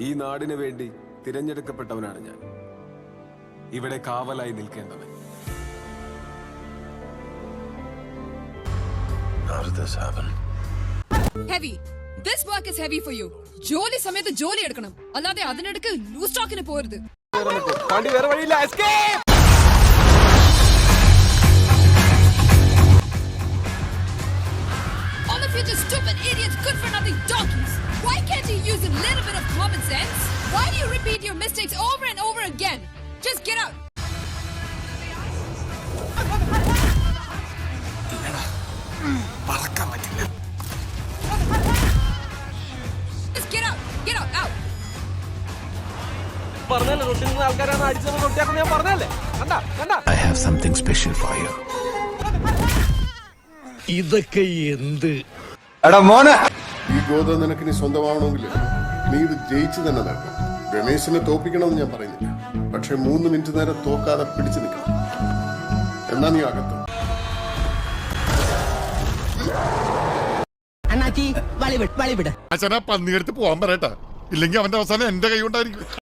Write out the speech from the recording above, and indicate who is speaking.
Speaker 1: ഈ നാടിനു വേണ്ടി തിരഞ്ഞെടുക്കപ്പെട്ടവനാണ് ഞാൻ. ഇവിടെ കാവലായി നിൽക്കേണ്ടവൻ.
Speaker 2: Heavy. This work is heavy for you. ജോലി സമയത്ത് ജോലി എടുക്കണം, അല്ലാതെ അതിനിടയ്ക്ക് ലൂസ് ടോക്കിന് പോരുത്. All of you just stupid idiots, good for nothing donkeys. Why can't you use a little bit of common sense? Why do you repeat your mistakes over and over again? Just get out. Just get out. Get out. Out.
Speaker 3: I have something special for you.
Speaker 4: ഇതൊക്കെ എന്ത്?
Speaker 5: എടാ മോനെ,
Speaker 6: ഈ ഗോത നിനക്ക് നീ സ്വന്തമാവണമെങ്കിൽ നീ ഇത് ജയിച്ചു തന്നെ നടക്കണം. രമേശിനെ തോപ്പിക്കണമെന്ന് ഞാൻ പറയുന്നില്ല, പക്ഷെ 3 മിനിറ്റ് നേരം തോക്കാതെ പിടിച്ചു നിൽക്കണം. എന്നാ നീ അകത്തും.
Speaker 7: അണ്ണാച്ചി, വളി വിട്.
Speaker 8: അച്ഛനാ പന്നിയെടുത്ത് പോവാൻ പറയട്ടാ, ഇല്ലെങ്കിൽ അവന്റെ അവസാനം എന്റെ കൈ കൊണ്ടായിരിക്കും.